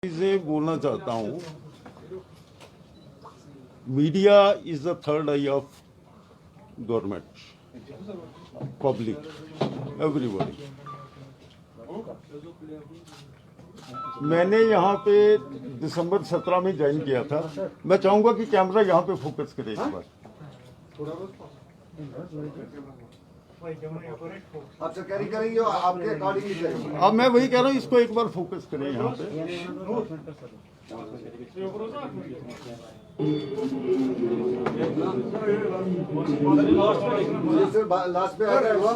चीजें बोलना चाहता हूँ। Media is the third I of government, public, everybody. मैंने यहाँ पे दिसंबर 17 में ज्वाइन किया था। मैं चाहूंगा कि कैमरा यहाँ पे फोकस करे इस बार। आप सर कैरी करेंगे और आपके अकॉर्डिंग ही करेंगे। अब मैं वही कह रहा हूँ, इसको एक बार फोकस करें यहाँ पे। सर लास्ट में आएगा वो।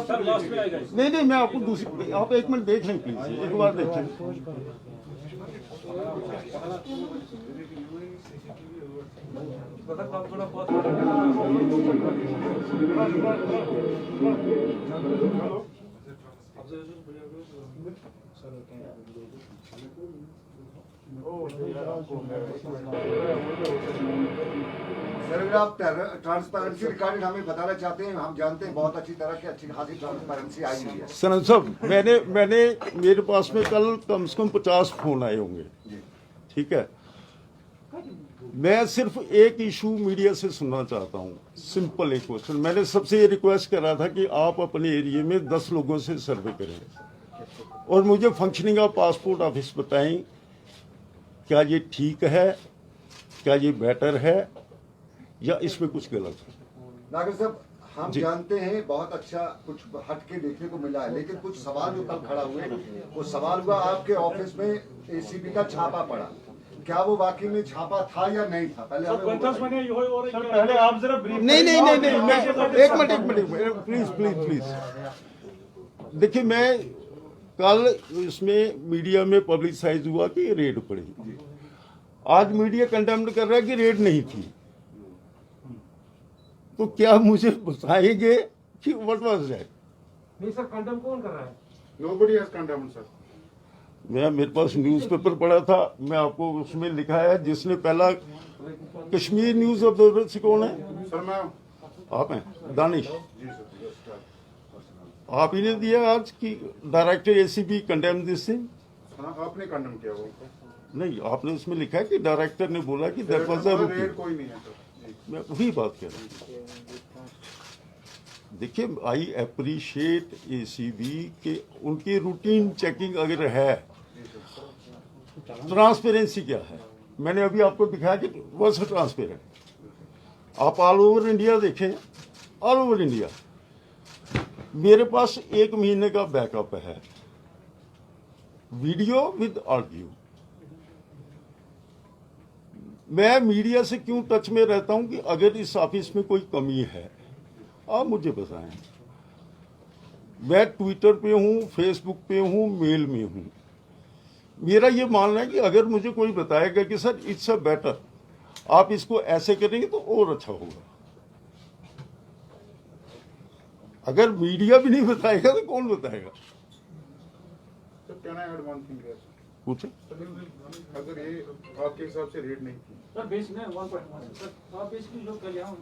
नहीं, मैं आपको दूसरी, आप एक मिनट देख लें प्लीज, एक बार देखें। सर अगर आप ट्रांसपेरेंसी रिकॉर्डेड हमें बताना चाहते हैं, हम जानते हैं बहुत अच्छी तरह की अच्छी खासी ट्रांसपेरेंसी आई हुई है। सनत साहब, मैंने मेरे पास में कल कम से कम 50 फोन आए होंगे, ठीक है। मैं सिर्फ एक इशू मीडिया से सुनना चाहता हूँ, सिंपल एक क्वेश्चन। मैंने सबसे ये रिक्वेस्ट करा था कि आप अपने एरिया में 10 लोगों से सर्वे करें और मुझे फंक्शनिंग ऑफ पासपोर्ट ऑफिस बताएं, क्या ये ठीक है, क्या ये बेटर है, या इसमें कुछ गलत है। नागर साहब, हम जानते हैं बहुत अच्छा कुछ हट के देखने को मिला है, लेकिन कुछ सवाल जो कल खड़ा हुए, वो सवाल हुआ आपके ऑफिस में एसीबी का छापा पड़ा, क्या वो वाकई में छापा था या नहीं था? पहले पहले आप जरा नहीं, मैं एक मिनट प्लीज। देखिए, मैं कल इसमें मीडिया में पब्लिसाइज हुआ कि रेड पड़ी। आज मीडिया कंडेम्ड कर रहा है कि रेड नहीं थी। तो क्या मुझे बताएंगे कि व्हाट वाज दैट? नहीं सर, कंडेम कौन कर रहा है? Nobody has condemned, sir. मेरे पास न्यूज़पेपर पड़ा था, मैं आपको उसमें लिखा है, जिसने पहला कश्मीर न्यूज ऑब्जर्वर से कौन है? सर मैं आप हैं, दानिश। जी सर, आप ही ने दिया आज कि director ACB condemn this thing. हाँ, आपने कंडेम किया वो। नहीं, आपने उसमें लिखा है कि डायरेक्टर ने बोला कि that was a routine. Red कोई नहीं है सर जी। मैं वही बात कर रहा हूँ। देखिए, आई अप्रिशिएट एसीबी के उनकी रूटीन चेकिंग अगर है, ट्रांसपेरेंसी क्या है? मैंने अभी आपको दिखाया कि वॉज ट्रांसपेरेंट। आप ऑल ओवर इंडिया देखें, ऑल ओवर इंडिया मेरे पास 1 महीने का बैकअप है, वीडियो विद ऑडियो। मैं मीडिया से क्यों टच में रहता हूं कि अगर इस ऑफिस में कोई कमी है आप मुझे बताएं। मैं ट्विटर पे हूं, फेसबुक पे हूं, मेल में हूं। मेरा ये मानना है कि अगर मुझे कोई बताएगा कि सर इट्स अ बेटर, आप इसको ऐसे करेंगे तो और अच्छा होगा। अगर मीडिया भी नहीं बताएगा तो कौन बताएगा? Sir can I add one thing here? पूछे। अगर ये आपके हिसाब से रेड नहीं थी, सर बेसिकली 1.1 सर, आप बेसिकली जो कल यहाँ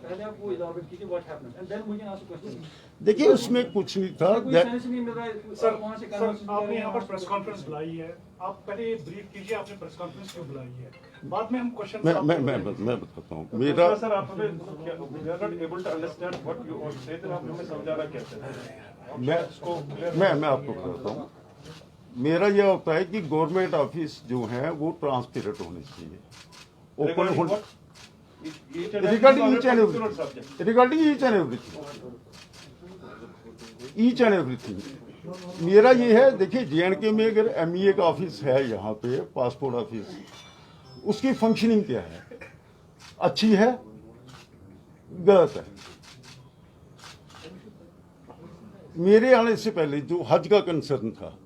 पहले आप वो इलाबोरेट कीजिए व्हाट हैपेंड एंड देन मुझे आंसर क्वेश्चन। देखिए, उसमें कुछ नहीं था। कोई सेंस नहीं मिल रहा है सर, वहां से सर आपने यहाँ पर प्रेस कॉन्फ्रेंस बुलाई है, आप पहले ये ब्रीफ कीजिए आपने प्रेस कॉन्फ्रेंस क्यों बुलाई है, बाद में हम क्वेश्चन। मैं बताता हूँ। मेरा सर आप हमें we are not able to understand what you are saying, आप हमें समझाना कैसे है? मैं आपको बताता हूँ। मेरा यह होता है कि गवर्नमेंट ऑफिस जो है वो ट्रांसपेरेंट होने चाहिए, ओपन होने, रिगार्डिंग ईच एंड एवरीथिंग। मेरा ये है, देखिए JNK में अगर MEA का ऑफिस है यहाँ पे, पासपोर्ट ऑफिस, उसकी फंक्शनिंग क्या है? अच्छी है, गलत है? मेरे आने से पहले जो हज का कंसर्न था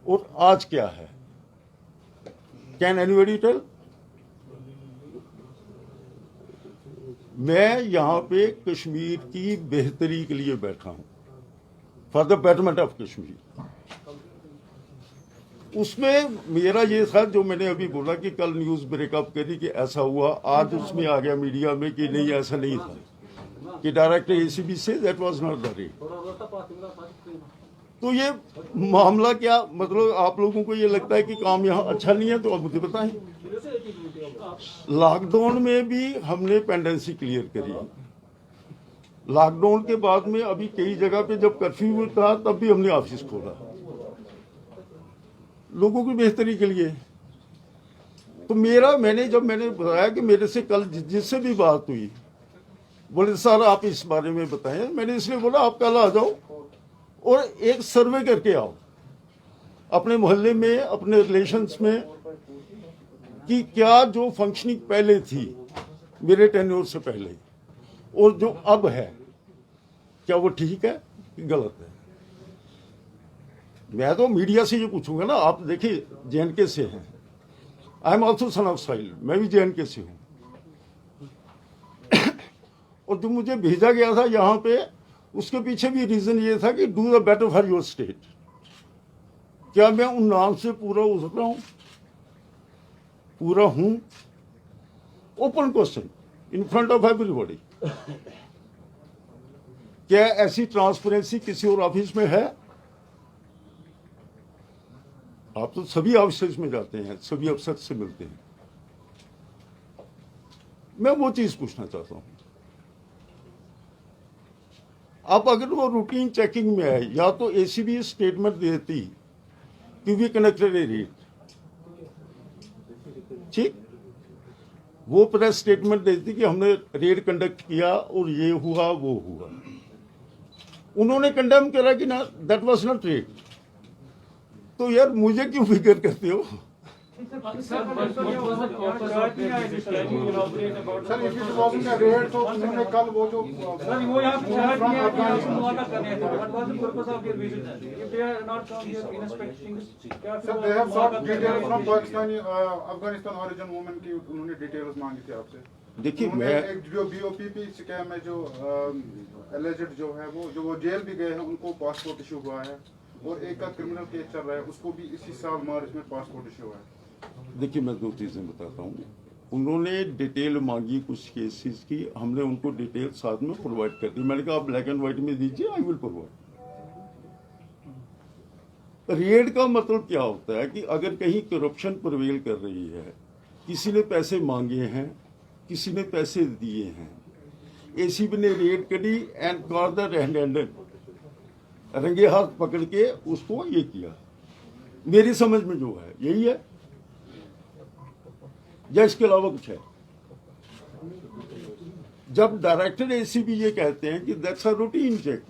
और आज क्या है, कैन एनीबॉडी टेल? मैं यहाँ पे कश्मीर की बेहतरी के लिए बैठा हूं, for the betterment of Kashmir. उसमें मेरा ये था, जो मैंने अभी बोला कि कल न्यूज ब्रेकअप करी कि ऐसा हुआ, आज उसमें आ गया मीडिया में कि नहीं ऐसा नहीं था, कि director ACB say that was not the rate. तो ये मामला क्या, मतलब आप लोगों को ये लगता है कि काम यहाँ अच्छा नहीं है, तो अब मुझे बताएं। लॉकडाउन में भी हमने पेंडेंसी क्लियर करी। लॉकडाउन के बाद में अभी कई जगह पे जब कर्फ्यू था तब भी हमने ऑफिस खोला लोगों की बेहतरी के लिए। तो मैंने बताया कि मेरे से कल जिससे भी बात हुई, बोले सर आप इस बारे में बताएं। मैंने इसलिए बोला आप कल आ जाओ और एक सर्वे करके आओ अपने मोहल्ले में, अपने रिलेशंस में, कि क्या जो फंक्शनिंग पहले थी मेरे टेन्योर से पहले और जो अब है, क्या वो ठीक है कि गलत है। मैं तो मीडिया से ये पूछूंगा ना। आप देखिए JNK से हैं, I am also son of soil, मैं भी JNK से हूं। और जो मुझे भेजा गया था यहाँ पे, उसके पीछे भी रीजन ये था कि do the better for your state. क्या मैं उन नाम से पूरा उतरा हूं, पूरा हूं? Open question in front of everybody. क्या ऐसी ट्रांसपेरेंसी किसी और ऑफिस में है? आप तो सभी ऑफिस में जाते हैं, सभी अफसर से मिलते हैं। मैं वो चीज पूछना चाहता हूं। अब अगर वो रूटीन चेकिंग में है, या तो ACB स्टेटमेंट देती कि वी कनेक्टेड ए रेट, ठीक, वो प्रेस स्टेटमेंट देती कि हमने रेड कंडक्ट किया और ये हुआ वो हुआ। उन्होंने कंडेम करा कि ना दैट वाज नॉट रेड। तो यार मुझे क्यों फिक्र करते हो? Sir if it wasn't a red तो उन्होंने कल वो जो सर वो यहाँ पे चार्ट किया है, मुलाकात करने थे। What was the purpose of their visit? If they are not come here inspecting, क्या sir they have sought detail from Pakistani Afghanistan origin women की उन्होंने डिटेल्स मांगी थी आपसे। देखिए उन्होंने मैं एक जो BOPP स्कैम है, जो एलिजेड जो है, वो जेल भी गए हैं, उनको पासपोर्ट इशू हुआ है, और एक का क्रिमिनल केस चल रहा है, उसको भी इसी साल मार्च में पासपोर्ट इशू हुआ है। देखिए मैं दो चीजें बताता हूँ। उन्होंने डिटेल मांगी कुछ केसेस की, हमने उनको डिटेल साथ में प्रोवाइड कर दी। मैंने कहा आप ब्लैक एंड व्हाइट में दीजिए, आई विल प्रोवाइड। रेड का मतलब क्या होता है कि अगर कहीं करप्शन प्रिवेल कर रही है, किसी ने पैसे मांगे हैं, किसी ने पैसे दिए हैं, ACB ने रेड करी and caught the red handed, रंगे हाथ पकड़ के उसको ये किया। मेरी समझ में जो है यही है, या इसके अलावा कुछ है? जब डायरेक्टर ACB ये कहते हैं कि दैट्स अ रूटीन चेक,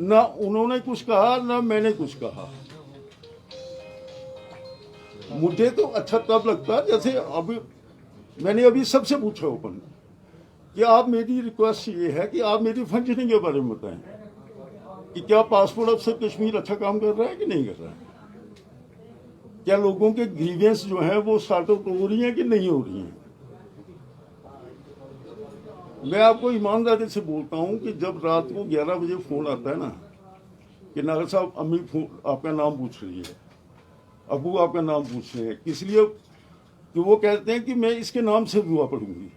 ना उन्होंने कुछ कहा ना मैंने कुछ कहा। मुझे तो अच्छा तब लगता है जैसे अभी मैंने अभी सबसे पूछा ओपन कि आप, मेरी रिक्वेस्ट ये है कि आप मेरी फंक्शनिंग के बारे में बताएं कि क्या पासपोर्ट अफसर कश्मीर अच्छा काम कर रहा है कि नहीं कर रहा है, क्या लोगों के ग्रीवेंस जो है वो सॉर्ट आउट हो रही हैं कि नहीं हो रही हैं। मैं आपको ईमानदारी से बोलता हूं कि जब रात को 11 बजे फोन आता है ना कि नागर साहब अम्मी आपका नाम पूछ रही है, अबू आपका नाम पूछ रहे हैं, किस लिए? कि वो कहते हैं कि मैं इसके नाम से दुआ पढ़ूंगी।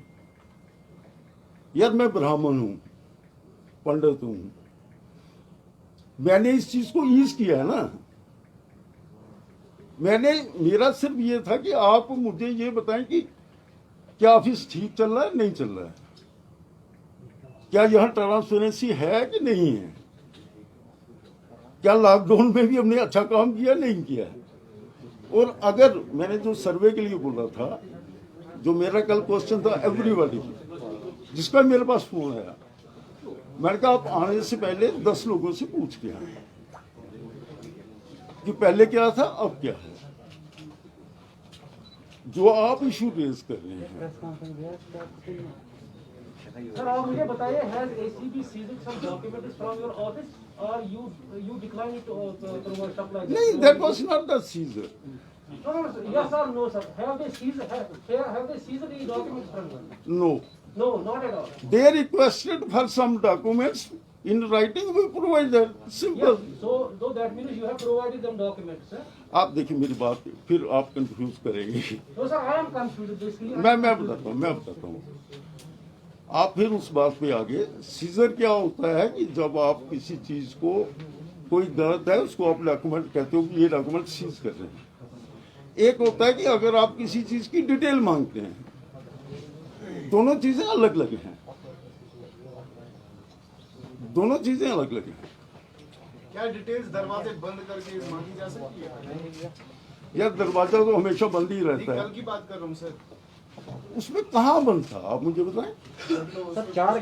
यार मैं ब्राह्मण हूं, पंडित हूं, मैंने इस चीज को ईज किया है ना। मेरा सिर्फ ये था कि आप मुझे ये बताएं कि क्या ऑफिस ठीक चल रहा है नहीं चल रहा है, क्या यहाँ ट्रांसपेरेंसी है कि नहीं है, क्या लॉकडाउन में भी हमने अच्छा काम किया नहीं किया। और अगर मैंने जो सर्वे के लिए बोला था, जो मेरा कल क्वेश्चन था एवरीबॉडी, जिसका मेरे पास फोन आया, मैंने कहा आप आने से पहले 10 लोगों से पूछ के आए कि पहले क्या था अब क्या है। जो आप इशू रेज कर रहे हैं, सर आप मुझे बताइए, has ACB seized some documents from your office or you declined to provide supply? नहीं, that was not the seizure. No, sir. Yes or no, sir? Have they seized the documents from you? No, No, not at all. they requested for some documents in writing, we provided, simple. Yes. So that means you have provided them documents, sir? आप देखिए मेरी बात, फिर आप confuse करेंगे। No, sir. I am confused. Basically, मैं बताता हूँ आप फिर उस बात पे आगे। सीजर क्या होता है कि जब आप किसी चीज को, कोई गलत है उसको आप डॉक्यूमेंट कहते हो कि ये डॉक्यूमेंट सीज कर रहे हैं। एक होता है कि अगर आप किसी चीज की डिटेल मांगते हैं, दोनों चीजें अलग अलग हैं, दोनों चीजें अलग अलग हैं। क्या डिटेल्स दरवाजे बंद करके मांगी जा सकती है? यार दरवाजा तो हमेशा बंद ही रहता कल है, की बात कर रहा हूँ सर। उसमें कहाँ बंद था आप मुझे बताएं। सर 4